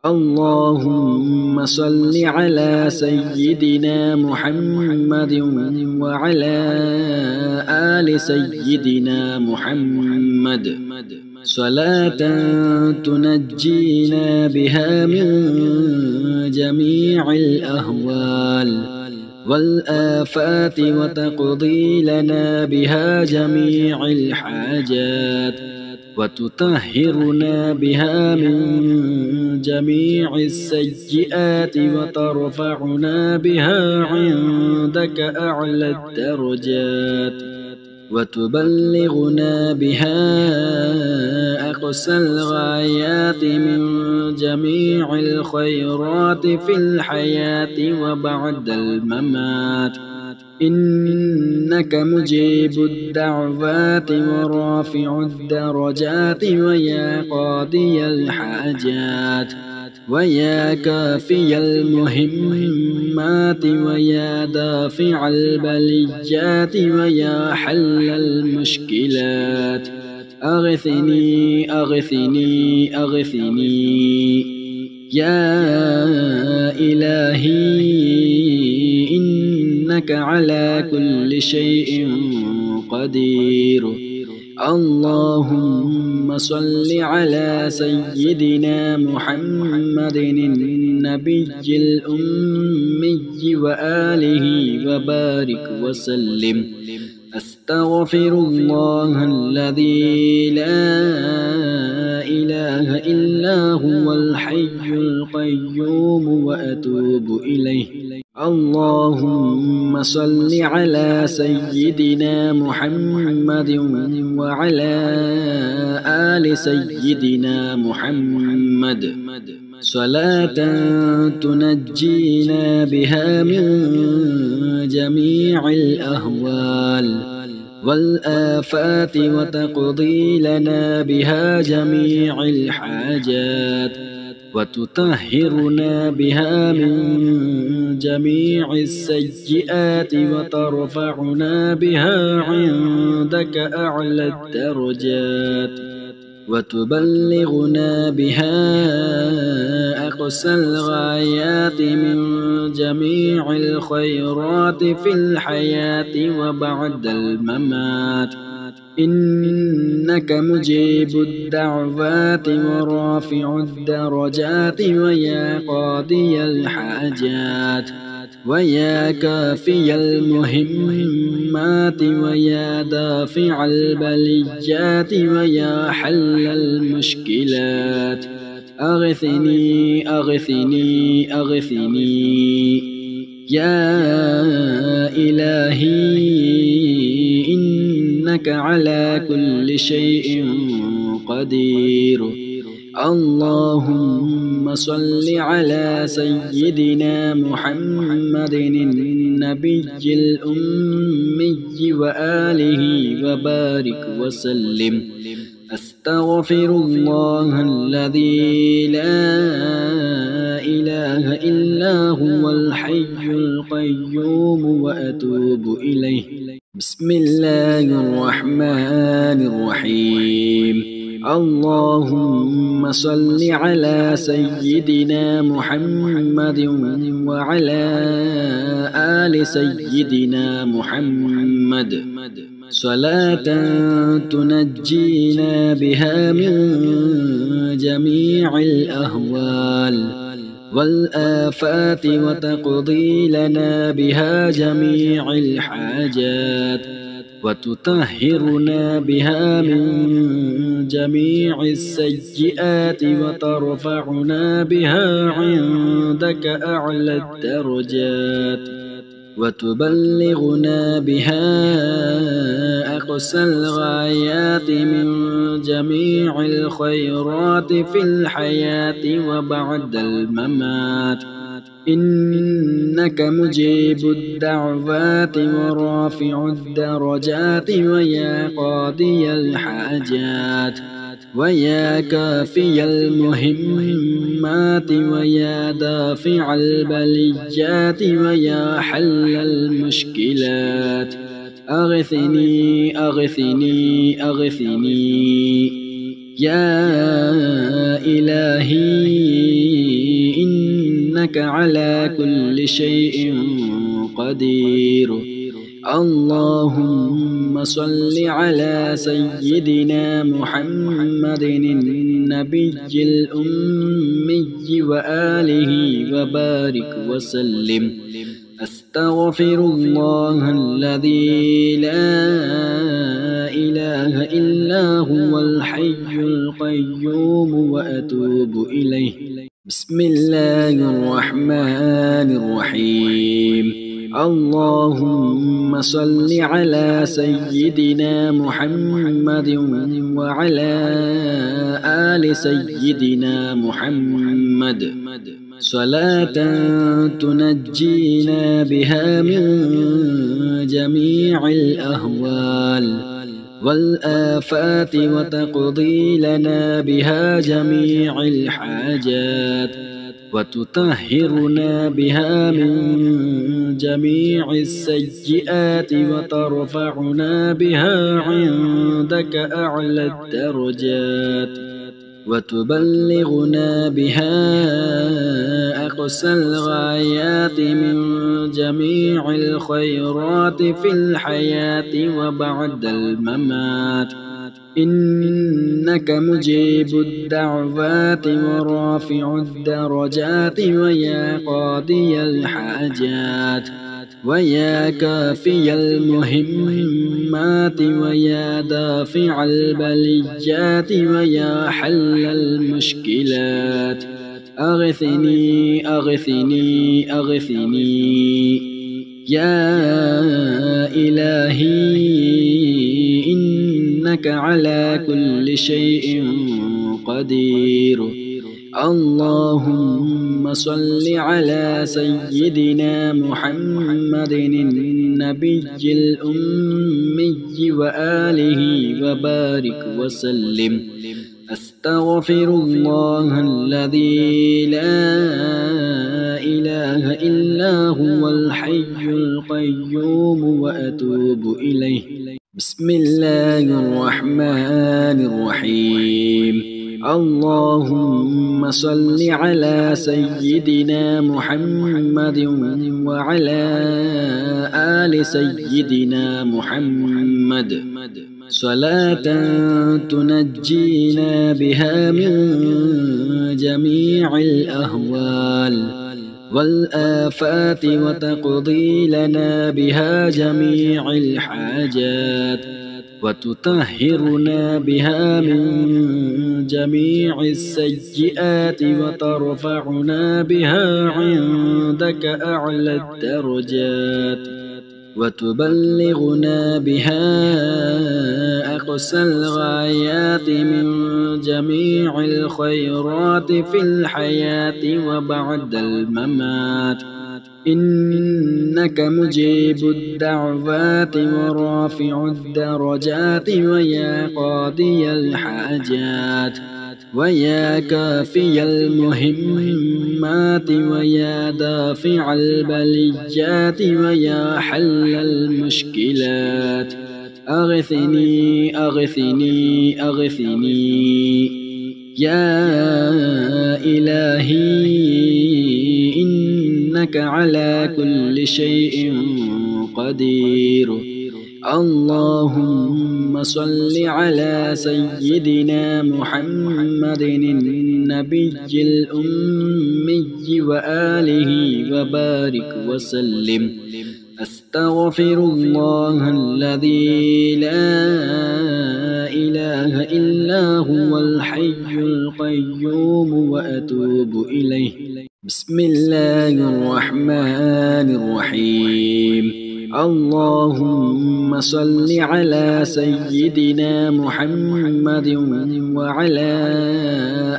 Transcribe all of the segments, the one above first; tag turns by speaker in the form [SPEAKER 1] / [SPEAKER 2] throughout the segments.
[SPEAKER 1] اللهم صل على سيدنا محمد وعلى آل سيدنا محمد صلاة تنجينا بها من جميع الأهوال والآفات وتقضي لنا بها جميع الحاجات وتطهرنا بها من جميع السيئات وترفعنا بها عندك أعلى الدرجات وتبلغنا بها أقصى الغايات من جميع الخيرات في الحياة وبعد الممات إنك مجيب الدعوات ورافع الدرجات ويا قاضي الحاجات ويا كافي المهمات ويا دافع البليات ويا حل المشكلات أغثني أغثني أغثني يا إلهي إنك على كل شيء قدير. اللهم صل على سيدنا محمد النبي الأمي وآله وبارك وسلم. أستغفر الله الذي لا إله إلا هو الحي القيوم وأتوب إليه. اللهم صل على سيدنا محمد وعلى آل سيدنا محمد صلاة تنجينا بها من جميع الأهوال والآفات وتقضي لنا بها جميع الحاجات وتطهرنا بها من جميع السيئات وترفعنا بها عندك أعلى الدرجات وتبلغنا بها أقصى الغايات من جميع الخيرات في الحياة وبعد الممات إنك مجيب الدعوات ورافع الدرجات ويا قاضي الحاجات ويا كافي المهمات ويا دافع البليات ويا حل المشكلات أغثني أغثني أغثني يا إلهي إنك على كل شيء قدير. اللهم صل على سيدنا محمد النبي الأمي وآله وبارك وسلم. أستغفر الله الذي لا إله إلا هو الحي القيوم وأتوب إليه. بسم الله الرحمن الرحيم. اللهم صل على سيدنا محمد وعلى آل سيدنا محمد صلاة تنجينا بها من جميع الأهوال والآفات وتقضي لنا بها جميع الحاجات وتطهرنا بها من جميع السيئات وترفعنا بها عندك أعلى الدرجات وتبلغنا بها أقصى الغايات من جميع الخيرات في الحياة وبعد الممات إنك مجيب الدعوات ورافع الدرجات ويا قاضي الحاجات ويا كافي المهمات ويا دافع البليات ويا حل المشكلات أغثني أغثني أغثني يا إلهي إنك على كل شيء قدير. اللهم صل على سيدنا محمد النبي الأمي وآله وبارك وسلم. أستغفر الله الذي لا إله إلا هو الحي القيوم وأتوب إليه. بسم الله الرحمن الرحيم. اللهم صل على سيدنا محمد وعلى آل سيدنا محمد صلاة تنجينا بها من جميع الأهوال والآفات وتقضي لنا بها جميع الحاجات وتطهرنا بها من جميع السيئات وترفعنا بها عندك أعلى الدرجات وتبلغنا بها أقصى الغايات من جميع الخيرات في الحياة وبعد الممات. إنك مجيب الدعوات ورافع الدرجات ويا قاضي الحاجات ويا كافي المهمات ويا دافع البليات ويا حل المشكلات. أغثني أغثني أغثني يا إلهي إنك على كل شيء قدير. اللهم صل على سيدنا محمد النبي الأمي وآله وبارك وسلم. أستغفر الله الذي لا إله إلا هو الحي القيوم وأتوب إليه. بسم الله الرحمن الرحيم. اللهم صل على سيدنا محمد وعلى آل سيدنا محمد صلاة تنجينا بها من جميع الأهوال والآفات وتقضي لنا بها جميع الحاجات وتطهرنا بها من جميع السيئات وترفعنا بها عندك أعلى الدرجات وتبلغنا بها أقصى الغايات من جميع الخيرات في الحياة وبعد الممات. إنك مجيب الدعوات ورافع الدرجات ويا قاضي الحاجات ويا كافي المهمات ويا دافع البليات ويا حل المشكلات. أغثني أغثني أغثني يا إلهي إنك على كل شيء قدير. اللهم صل على سيدنا محمد النبي الأمي وآله وبارك وسلم. أستغفر الله الذي لا إله إلا هو الحي القيوم وأتوب إليه. بسم الله الرحمن الرحيم. اللهم صل على سيدنا محمد وعلى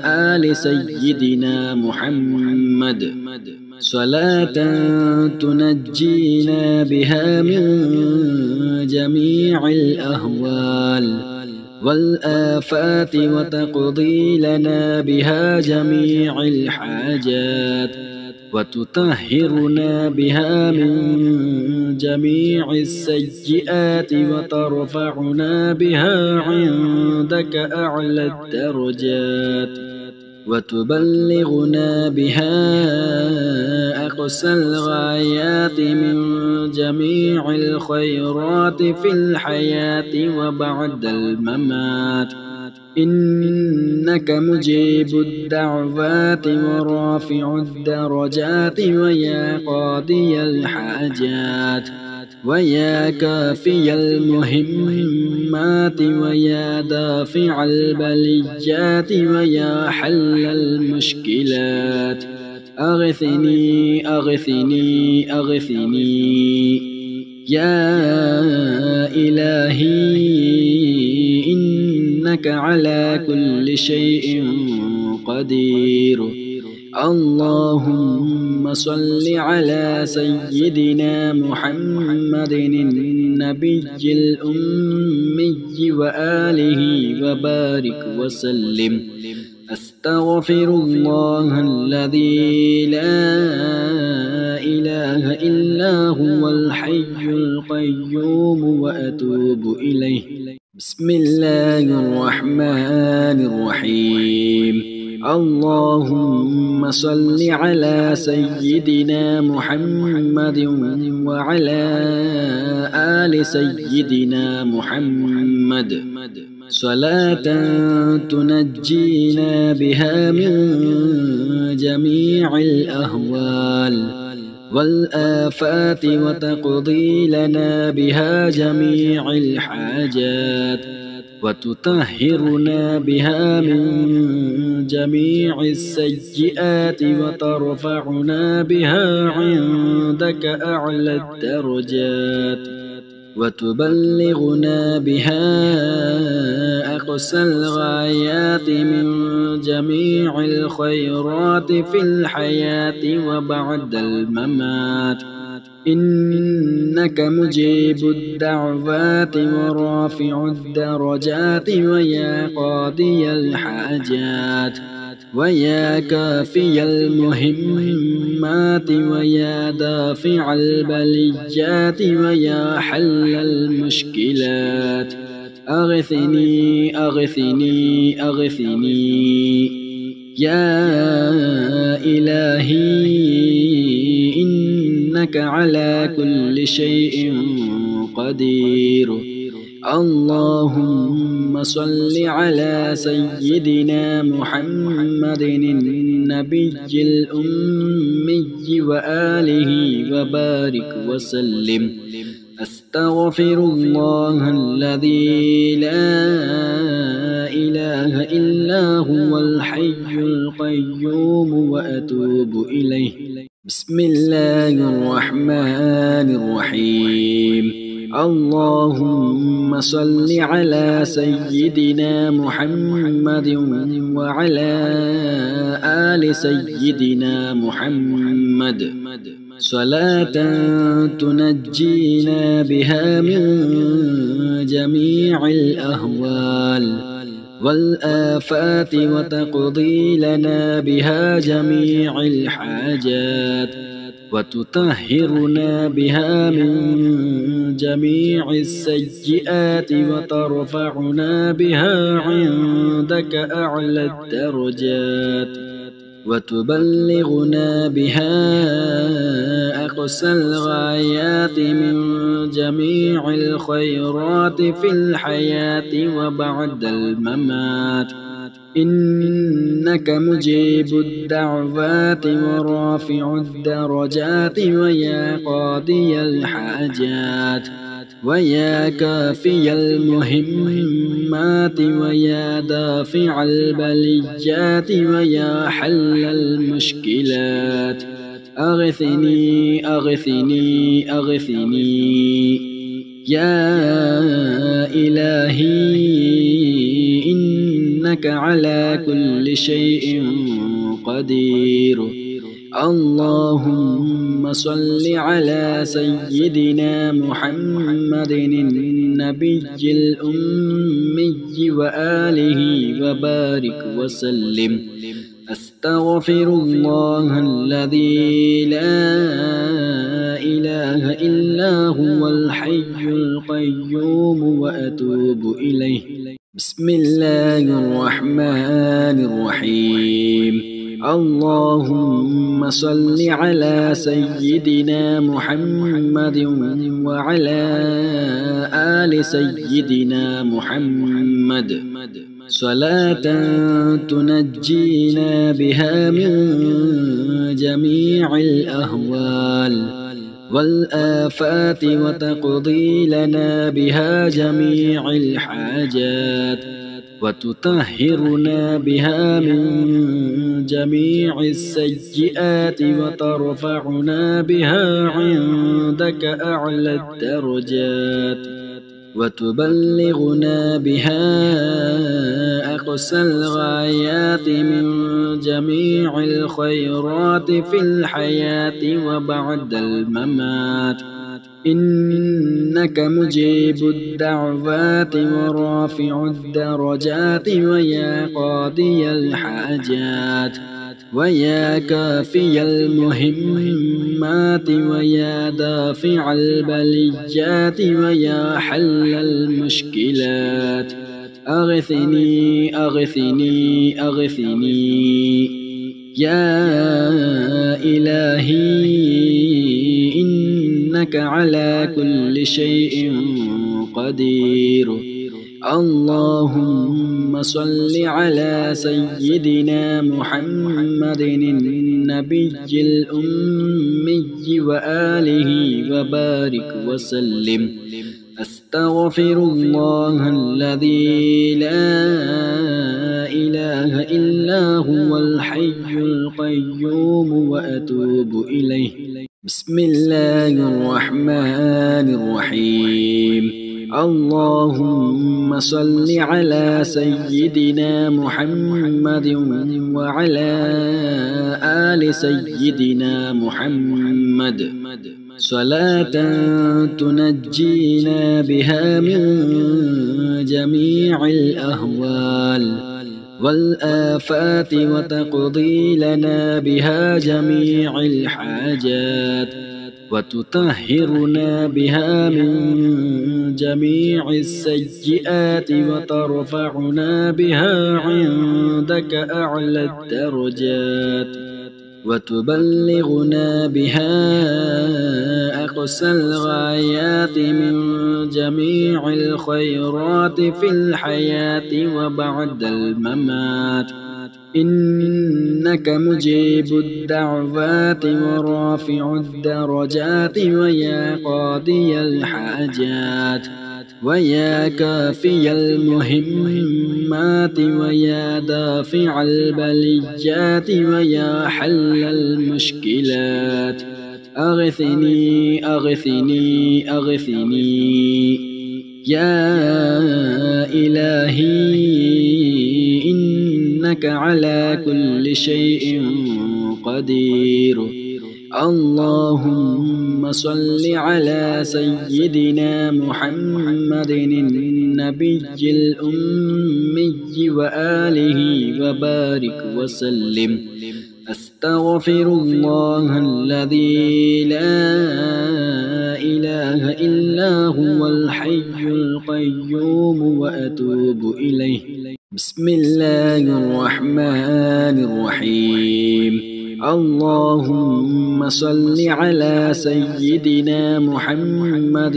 [SPEAKER 1] آل سيدنا محمد صلاة تنجينا بها من جميع الأهوال والآفات وتقضي لنا بها جميع الحاجات وتطهرنا بها من جميع السيئات وترفعنا بها عندك أعلى الدرجات وتبلغنا بها أقصى الغايات من جميع الخيرات في الحياة وبعد الممات، إنك مجيب الدعوات ورافع الدرجات ويا قاضي الحاجات ويا كافي المهمات ويا دافع البليات ويا حل المشكلات، أغثني أغثني أغثني يا إلهي، إنك على كل شيء قدير. اللهم صل على سيدنا محمد النبي الأمي وآله وبارك وسلم. أستغفر الله الذي لا إله إلا هو الحي القيوم وأتوب إليه. بسم الله الرحمن الرحيم. اللهم صل على سيدنا محمد وعلى آل سيدنا محمد صلاة تنجينا بها من جميع الأهوال والآفات وتقضي لنا بها جميع الحاجات وتطهرنا بها من جميع السيئات وترفعنا بها عندك أعلى الدرجات وتبلغنا بها أقصى الغايات من جميع الخيرات في الحياة وبعد الممات، إنك مجيب الدعوات ورافع الدرجات ويا قاضي الحاجات ويا كافي المهمات ويا دافع البليات ويا حل المشكلات، أغثني أغثني أغثني يا إلهي، إنك على كل شيء قدير. اللهم صل على سيدنا محمد النبي الأمي وآله وبارك وسلم. أستغفر الله الذي لا إله إلا هو الحي القيوم وأتوب إليه. بسم الله الرحمن الرحيم. اللهم صل على سيدنا محمد وعلى آل سيدنا محمد صلاة تنجينا بها من جميع الأهوال والآفات وتقضي لنا بها جميع الحاجات وتطهرنا بها من جميع السيئات وترفعنا بها عندك أعلى الدرجات وتبلغنا بها أقصى الغايات من جميع الخيرات في الحياة وبعد الممات، إنك مجيب الدعوات ورافع الدرجات ويا قاضي الحاجات ويا كافي المهمات ويا دافع البليات ويا حل المشكلات، أغثني أغثني أغثني يا إلهي، إنك على كل شيء قدير. اللهم صل على سيدنا محمد النبي الأمي وآله وبارك وسلم. أستغفر الله الذي لا إله إلا هو الحي القيوم وأتوب إليه. بسم الله الرحمن الرحيم اللهم صل على سيدنا محمد وعلى آل سيدنا محمد صلاة تنجينا بها من جميع الأهوال والآفات وتقضي لنا بها جميع الحاجات وتطهرنا بها من جميع السيئات وترفعنا بها عندك أعلى الدرجات وتبلغنا بها أقصى الغايات من جميع الخيرات في الحياة وبعد الممات إنك مجيب الدعوات ورافع الدرجات ويا قاضي الحاجات ويا كافي المهمات ويا دافع البليات ويا حل المشكلات أغثني أغثني أغثني يا إلهي إنك على كل شيء قدير اللهم صل على سيدنا محمد النبي الأمي وآله وبارك وسلم أستغفر الله الذي لا إله إلا هو الحي القيوم وأتوب إليه بسم الله الرحمن الرحيم اللهم صل على سيدنا محمد وعلى آل سيدنا محمد صلاة تنجينا بها من جميع الأهوال والآفات وتقضي لنا بها جميع الحاجات وتطهرنا بها من جميع السيئات وترفعنا بها عندك أعلى الدرجات وتبلغنا بها أقصى الغايات من جميع الخيرات في الحياة وبعد الممات إنك مجيب الدعوات ورافع الدرجات ويا قاضي الحاجات ويا كافي المهمات ويا دافع البليات ويا حل المشكلات أغثني أغثني أغثني يا إلهي إنك على كل شيء قدير اللهم صل على سيدنا محمد النبي الأمي وآله وبارك وسلم أستغفر الله الذي لا إله إلا هو الحي القيوم وأتوب إليه بسم الله الرحمن الرحيم اللهم صل على سيدنا محمد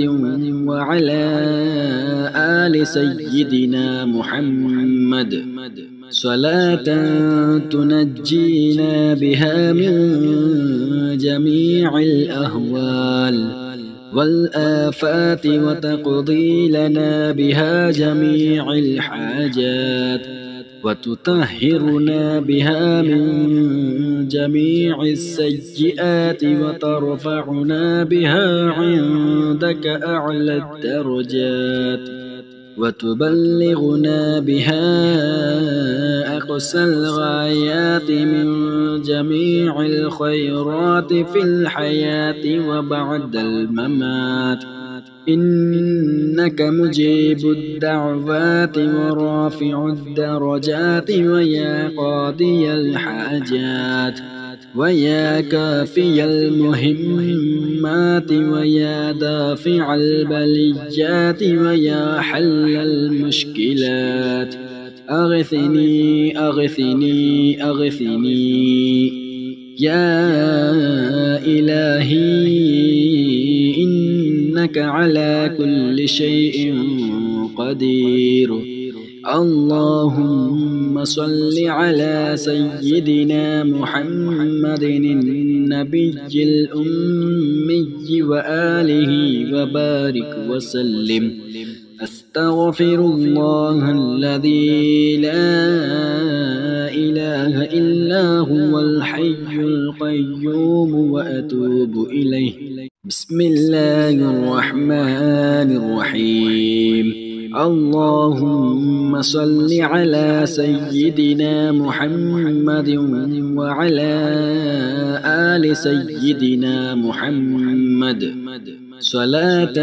[SPEAKER 1] وعلى آل سيدنا محمد صلاة تنجينا بها من جميع الأهوال والآفات وتقضي لنا بها جميع الحاجات وتطهرنا بها من جميع السيئات وترفعنا بها عندك أعلى الدرجات وتبلغنا بها أقصى الغايات من جميع الخيرات في الحياة وبعد الممات إنك مجيب الدعوات ورافع الدرجات ويا قاضي الحاجات ويا كافي المهمات ويا دافع البليات ويا حل المشكلات أغثني أغثني أغثني يا إلهي إنك على كل شيء قدير. اللهم صل على سيدنا محمد النبي الأمي وآله وبارك وسلم. أستغفر الله الذي لا إله إلا هو الحي القيوم وأتوب إليه. بسم الله الرحمن الرحيم. اللهم صل على سيدنا محمد وعلى آل سيدنا محمد صلاة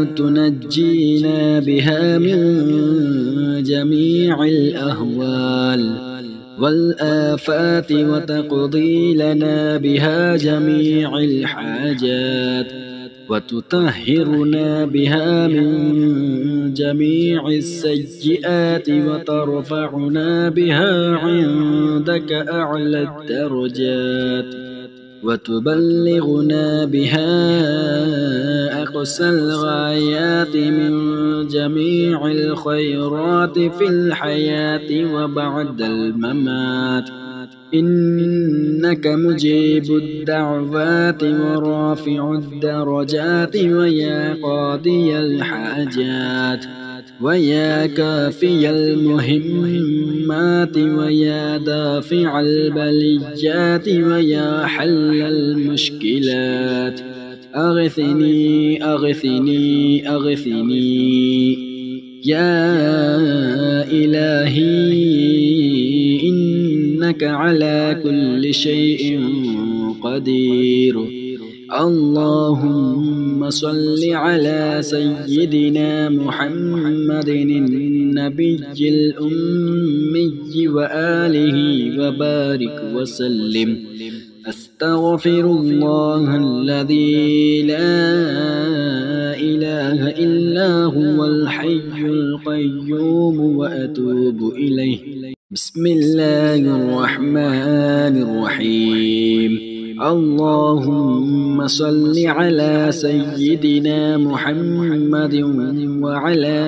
[SPEAKER 1] تنجينا بها من جميع الأهوال والآفات وتقضي لنا بها جميع الحاجات وتطهرنا بها من جميع السيئات وترفعنا بها عندك أعلى الدرجات وتبلغنا بها أقصى الغايات من جميع الخيرات في الحياة وبعد الممات. إنك مجيب الدعوات ورافع الدرجات ويا قاضي الحاجات ويا كافي المهمات ويا دافع البليات ويا حل المشكلات أغثني أغثني أغثني يا إلهي إنك على كل شيء قدير. اللهم صل على سيدنا محمد النبي الأمي وآله وبارك وسلم. أستغفر الله الذي لا إله إلا هو الحي القيوم وأتوب إليه. بسم الله الرحمن الرحيم. اللهم صل على سيدنا محمد وعلى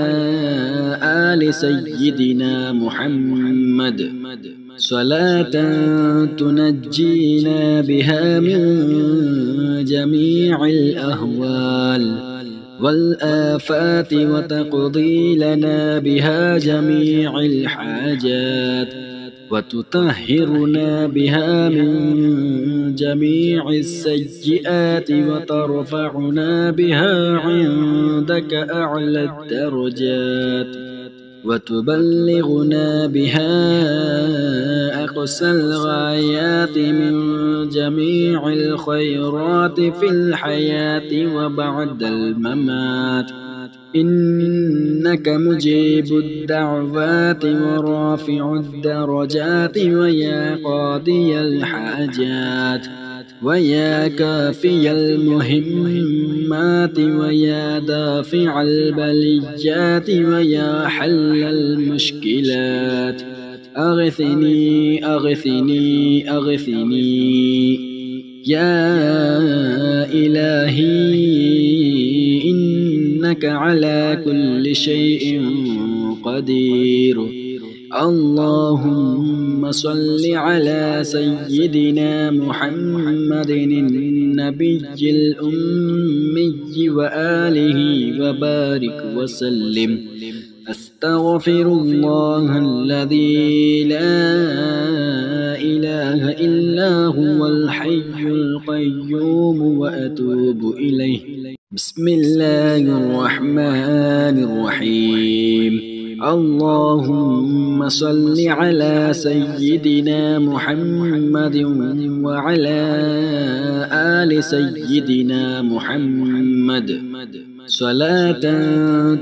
[SPEAKER 1] آل سيدنا محمد صلاة تنجينا بها من جميع الأهوال والآفات وتقضي لنا بها جميع الحاجات وتطهرنا بها من جميع السيئات وترفعنا بها عندك أعلى الدرجات وتبلغنا بها أقصى الغايات من جميع الخيرات في الحياة وبعد الممات. إنك مجيب الدعوات ورافع الدرجات ويا قاضي الحاجات ويا كافي المهمات ويا دافع البليات ويا حل المشكلات أغثني أغثني أغثني يا إلهي إنك على كل شيء قدير. اللهم صل على سيدنا محمد النبي الأمي وآله وبارك وسلم. أستغفر الله الذي لا إله إلا هو الحي القيوم وأتوب إليه. بسم الله الرحمن الرحيم. اللهم صل على سيدنا محمد وعلى آل سيدنا محمد صلاة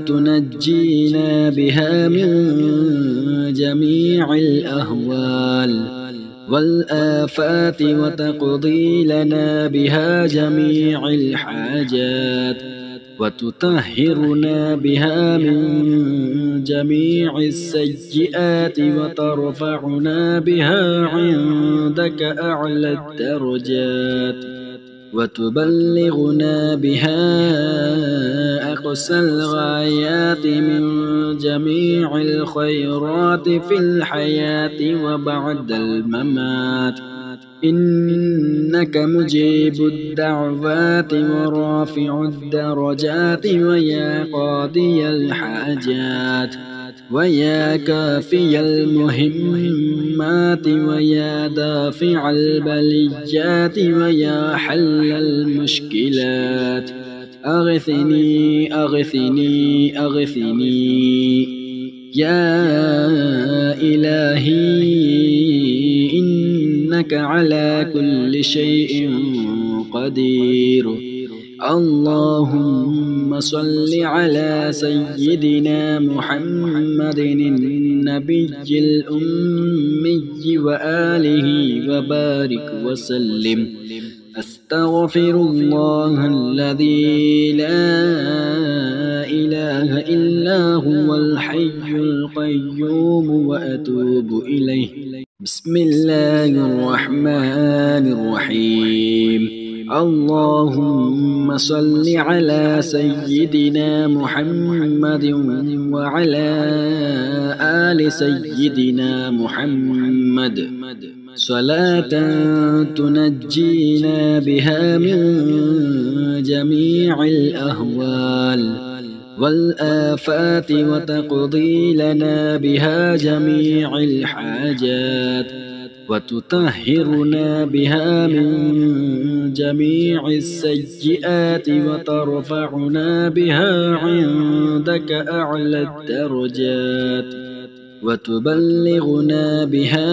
[SPEAKER 1] تنجينا بها من جميع الأهوال والآفات وتقضي لنا بها جميع الحاجات وتطهرنا بها من جميع السيئات وترفعنا بها عندك أعلى الدرجات وتبلغنا بها أقصى الغايات من جميع الخيرات في الحياة وبعد الممات إنك مجيب الدعوات ورافع الدرجات ويا قاضي الحاجات ويا كافي المهمات ويا دافع البليات ويا حل المشكلات أغثني أغثني أغثني يا إلهي إنك على كل شيء قدير اللهم صل على سيدنا محمد النبي الأمي وآله وبارك وسلم أستغفر الله الذي لا إله إلا هو الحي القيوم وأتوب إليه بسم الله الرحمن الرحيم اللهم صل على سيدنا محمد وعلى آل سيدنا محمد صلاة تنجينا بها من جميع الأهوال والآفات وتقضي لنا بها جميع الحاجات وتطهرنا بها من جميع السيئات وترفعنا بها عندك أعلى الدرجات وتبلغنا بها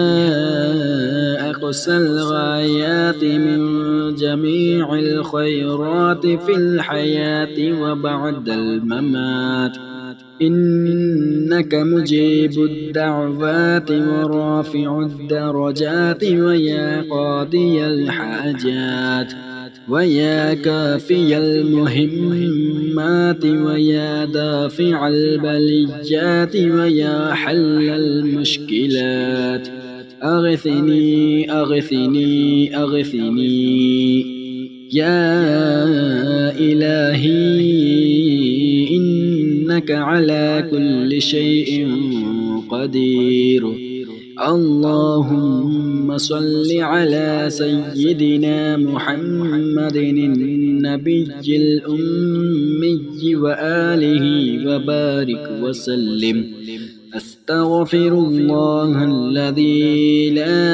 [SPEAKER 1] أقصى الغايات من جميع الخيرات في الحياة وبعد الممات إنك مجيب الدعوات ورافع الدرجات ويا قاضي الحاجات ويا كافي المهمات ويا دافع البليات ويا حل المشكلات أغثني أغثني أغثني يا إلهي إنك على كل شيء قدير اللهم صل على سيدنا محمد النبي الأمي وآله وبارك وسلم أستغفر الله الذي لا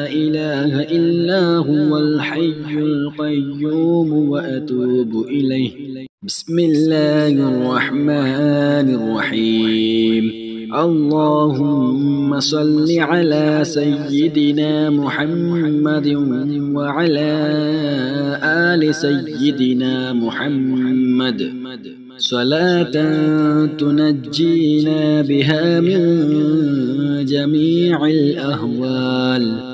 [SPEAKER 1] إله إلا هو الحي القيوم وأتوب إليه بسم الله الرحمن الرحيم اللهم صل على سيدنا محمد وعلى آل سيدنا محمد صلاة تنجينا بها من جميع الأهوال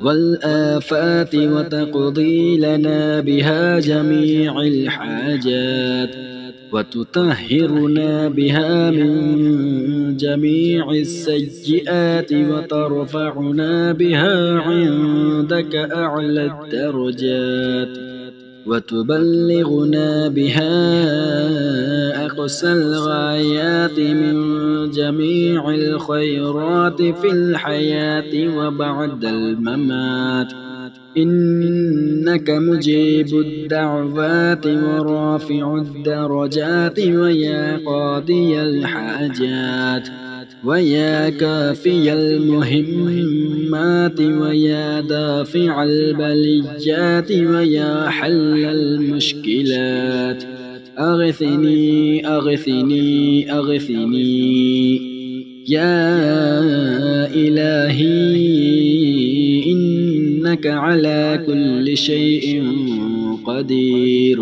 [SPEAKER 1] والآفات وتقضي لنا بها جميع الحاجات وتطهرنا بها من جميع السيئات وترفعنا بها عندك أعلى الدرجات وتبلغنا بها أقصى الغايات من جميع الخيرات في الحياة وبعد الممات إنك مجيب الدعوات ورافع الدرجات ويا قاضي الحاجات ويا كافي المهمات ويا دافع البليات ويا حل المشكلات أغثني أغثني أغثني يا إلهي إنك على كل شيء قدير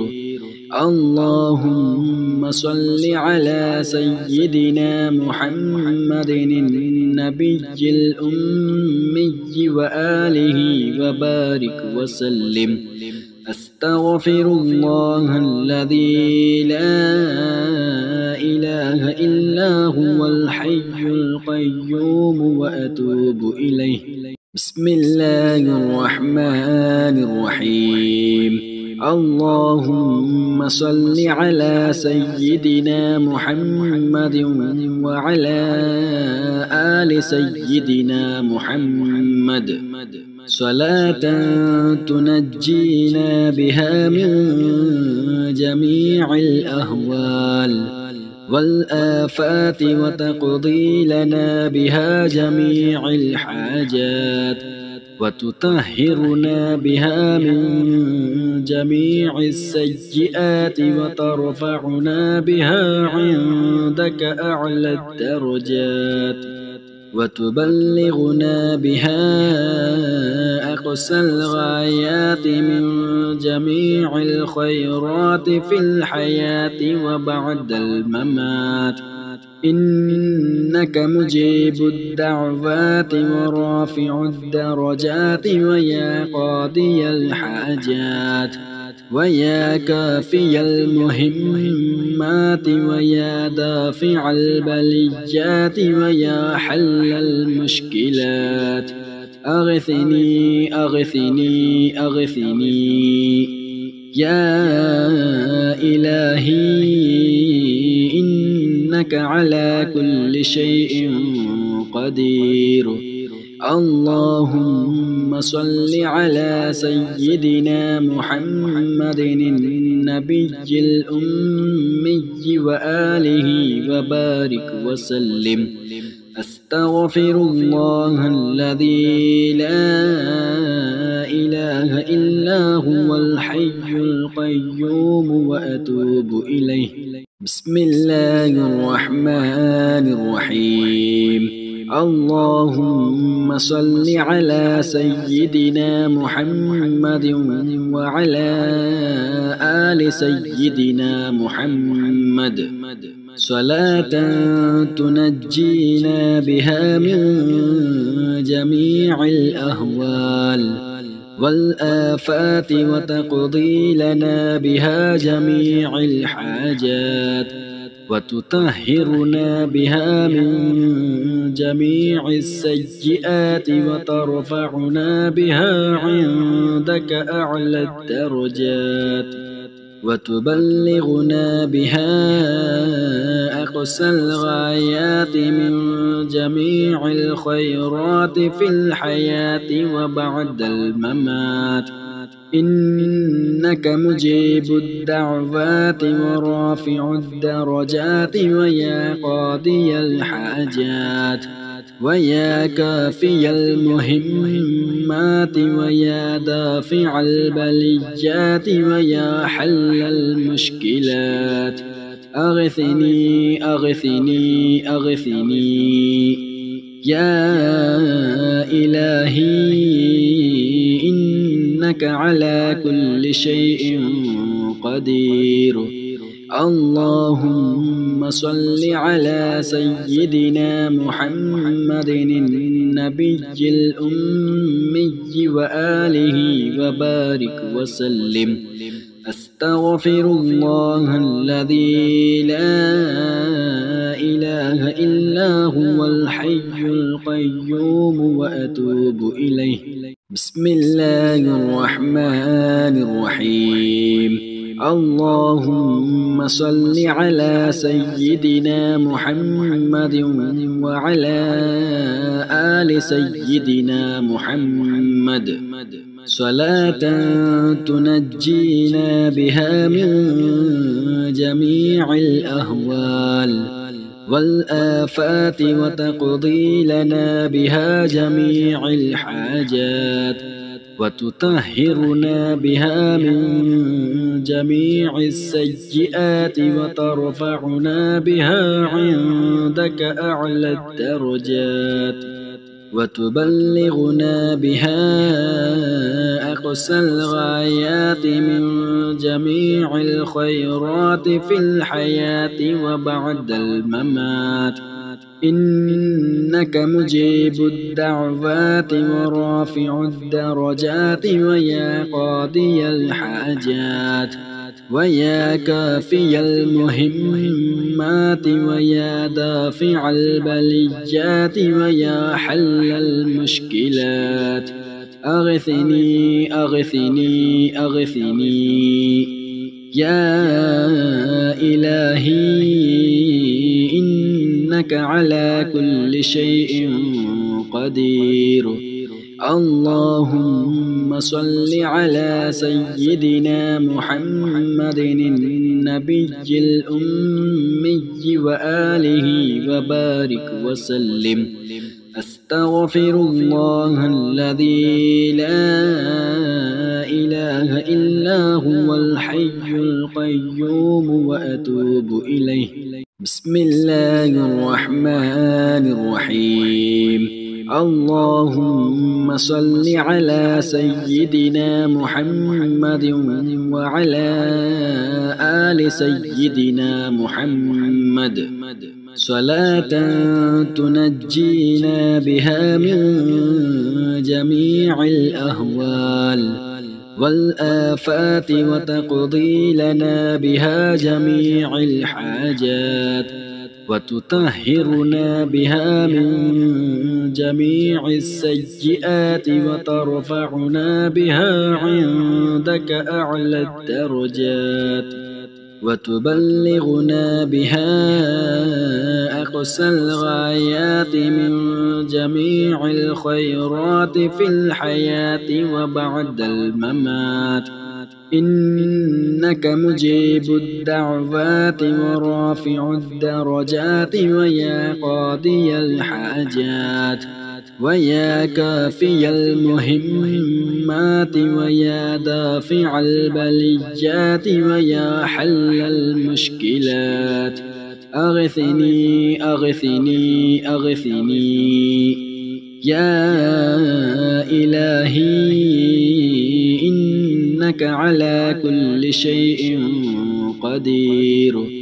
[SPEAKER 1] اللهم صل على سيدنا محمد النبي الأمي وآله وبارك وسلم. أستغفر الله الذي لا إله إلا هو الحي القيوم وأتوب إليه. بسم الله الرحمن الرحيم. اللهم صل على سيدنا محمد وعلى آل سيدنا محمد صلاة تنجينا بها من جميع الأهوال والآفات وتقضي لنا بها جميع الحاجات وتطهرنا بها من جميع السيئات وترفعنا بها عندك أعلى الدرجات وتبلغنا بها أقصى الغايات من جميع الخيرات في الحياة وبعد الممات. إنك مجيب الدعوات ورافع الدرجات ويا قاضي الحاجات ويا كافي المهمات ويا دافع البليات ويا حل المشكلات. أغثني أغثني أغثني يا إلهي إنك على كل شيء قدير. اللهم صل على سيدنا محمد النبي الأمي وآله وبارك وسلم. أستغفر الله الذي لا إله إلا هو الحي القيوم وأتوب إليه. بسم الله الرحمن الرحيم. اللهم صل على سيدنا محمد وعلى آل سيدنا محمد صلاة تنجينا بها من جميع الأهوال والآفات وتقضي لنا بها جميع الحاجات وتطهرنا بها من جميع السيئات وترفعنا بها عندك أعلى الدرجات وتبلغنا بها أقصى الغايات من جميع الخيرات في الحياة وبعد الممات. إنك مجيب الدعوات ورافع الدرجات ويا قاضي الحاجات ويا كافي المهمات ويا دافع البليات ويا حل المشكلات. أغثني أغثني أغثني يا إلهي إنك على كل شيء قدير. اللهم صل على سيدنا محمد النبي الأمي وآله وبارك وسلم. أستغفر الله الذي لا إله إلا هو الحي القيوم وأتوب إليه. بسم الله الرحمن الرحيم. اللهم صل على سيدنا محمد وعلى آل سيدنا محمد صلاة تنجينا بها من جميع الأهوال والآفات وتقضي لنا بها جميع الحاجات وتطهرنا بها من جميع السيئات وترفعنا بها عندك أعلى الدرجات وتبلغنا بها أقصى الغايات من جميع الخيرات في الحياة وبعد الممات. إنك مجيب الدعوات ورافع الدرجات ويا قاضي الحاجات ويا كافي المهمات ويا دافع البليات ويا حل المشكلات أغثني أغثني أغثني يا إلهي إنك على كل شيء قدير. اللهم صل على سيدنا محمد النبي الأمي وآله وبارك وسلم. أستغفر الله الذي لا إله إلا هو الحي القيوم وأتوب إليه. بسم الله الرحمن الرحيم. اللهم صل على سيدنا محمد وعلى آل سيدنا محمد صلاة تنجينا بها من جميع الأهوال والآفات وتقضي لنا بها جميع الحاجات وتطهرنا بها من جميع السيئات وترفعنا بها عندك أعلى الدرجات وتبلغنا بها أقصى الغايات من جميع الخيرات في الحياة وبعد الممات. إنك مجيب الدعوات ورافع الدرجات ويا قاضي الحاجات ويا كافي المهمات ويا دافع البليات ويا حل المشكلات أغثني أغثني أغثني يا إلهي إنك على كل شيء قدير.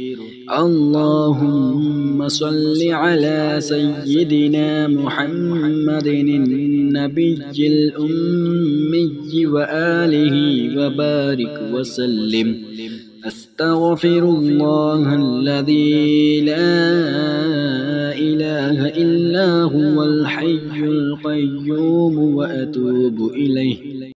[SPEAKER 1] اللهم صل على سيدنا محمد النبي الأمي وآله وبارك وسلم. أستغفر الله الذي لا إله إلا هو الحي القيوم وأتوب إليه.